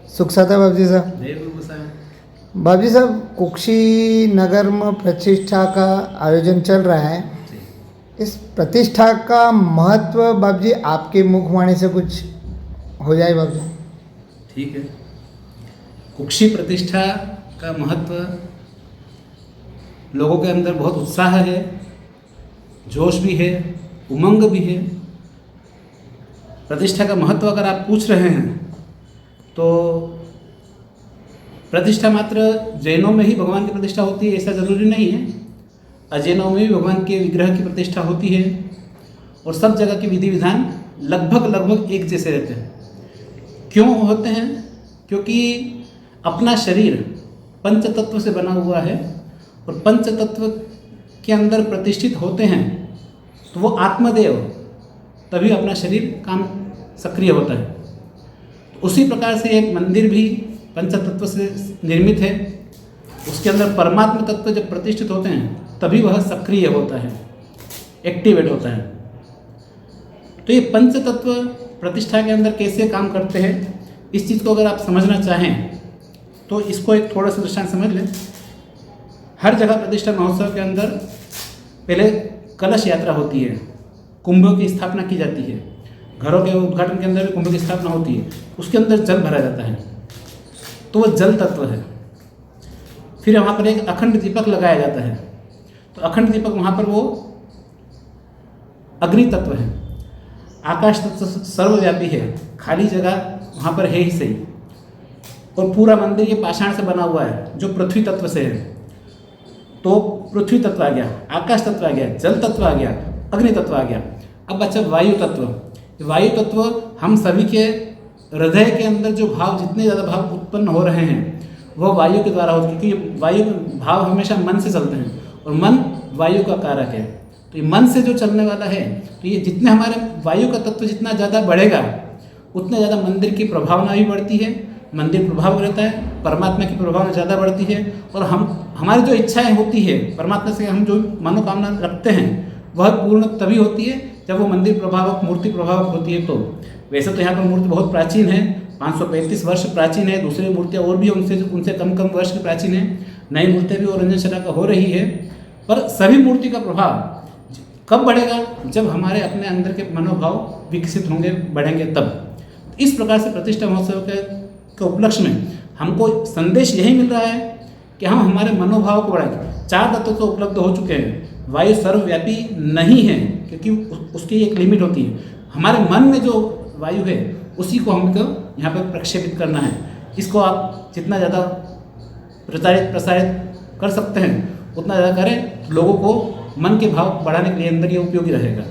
सुख साथा बाबूजी साहब। जय गुरु गोसाई। बाबूजी साहब, कुक्षी में प्रतिष्ठा का आयोजन चल रहा है। जी। इस प्रतिष्ठा का महत्व बाबूजी आपके मुखवाणी से कुछ हो जाए बाबूजी। ठीक है। कुक्षी प्रतिष्ठा का महत्व, लोगों के अंदर बहुत उत्साह है, जोश भी है, उमंग भी है। प्रतिष्ठा का महत्व अगर आप पूछ रहे हैं तो प्रतिष्ठा मात्र जैनों में ही भगवान की प्रतिष्ठा होती है ऐसा ज़रूरी नहीं है। अजैनों में भी भगवान के विग्रह की प्रतिष्ठा होती है और सब जगह के विधि विधान लगभग एक जैसे रहते हैं। क्यों होते हैं? क्योंकि अपना शरीर पंच तत्व से बना हुआ है और पंच तत्व के अंदर प्रतिष्ठित होते हैं तो वो आत्मदेव, तभी अपना शरीर काम सक्रिय होता है। तो उसी प्रकार से एक मंदिर भी पंच तत्व से निर्मित है। उसके अंदर परमात्मा तत्व जब प्रतिष्ठित होते हैं तभी वह सक्रिय होता है, एक्टिवेट होता है। तो ये पंच तत्व प्रतिष्ठा के अंदर कैसे काम करते हैं, इस चीज़ को अगर आप समझना चाहें तो इसको एक थोड़ा सा दृष्टांत समझ लें। हर जगह प्रतिष्ठा महोत्सव के अंदर पहले कलश यात्रा होती है, कुंभों की स्थापना की जाती है। घरों के उद्घाटन के अंदर भी कुंभ की स्थापना होती है, उसके अंदर जल भरा जाता है तो वह जल तत्व है। फिर वहाँ पर एक अखंड दीपक लगाया जाता है तो अखंड दीपक वहाँ पर वो अग्नि तत्व है। आकाश तत्व सर्वव्यापी है, खाली जगह वहाँ पर है ही सही। और पूरा मंदिर ये पाषाण से बना हुआ है जो पृथ्वी तत्व से है, तो पृथ्वी तत्व आ गया, आकाश तत्व आ गया, जल तत्व आ गया, अग्नि तत्व आ गया। अब अच्छा वायु तत्व। वायु तत्व हम सभी के हृदय के अंदर जो भाव, जितने ज़्यादा भाव उत्पन्न हो रहे हैं वह वायु के द्वारा होते हैं, क्योंकि वायु भाव हमेशा मन से चलते हैं और मन वायु का कारक है। तो ये मन से जो चलने वाला है, तो ये जितने हमारे वायु का तत्व जितना ज़्यादा बढ़ेगा उतने ज़्यादा मंदिर की प्रभावना भी बढ़ती है, मंदिर प्रभाव रहता है, परमात्मा की प्रभावना ज़्यादा बढ़ती है। और हमारी जो इच्छाएं होती है परमात्मा से, हम जो मनोकामना रखते हैं वह पूर्ण तभी होती है जब वो मंदिर प्रभावक, मूर्ति प्रभावक होती है। तो वैसे तो यहाँ पर मूर्ति बहुत प्राचीन है, 535 वर्ष प्राचीन है। दूसरी मूर्तियाँ और भी उनसे कम वर्ष की प्राचीन है। नई मूर्तियाँ भी और रंजन शरा का हो रही है। पर सभी मूर्ति का प्रभाव कब बढ़ेगा? जब हमारे अपने अंदर के मनोभाव विकसित होंगे, बढ़ेंगे तब। इस प्रकार से प्रतिष्ठा महोत्सव के उपलक्ष्य में हमको संदेश यही मिल रहा है कि हम हमारे मनोभाव को बढ़ाएं। 4 तत्व तो उपलब्ध हो चुके हैं, वायु सर्वव्यापी नहीं है क्योंकि उसकी एक लिमिट होती है। हमारे मन में जो वायु है उसी को हमको यहाँ पर प्रक्षेपित करना है। इसको आप जितना ज़्यादा प्रसारित कर सकते हैं उतना ज़्यादा करें, लोगों को मन के भाव बढ़ाने के लिए अंदर ये उपयोगी रहेगा।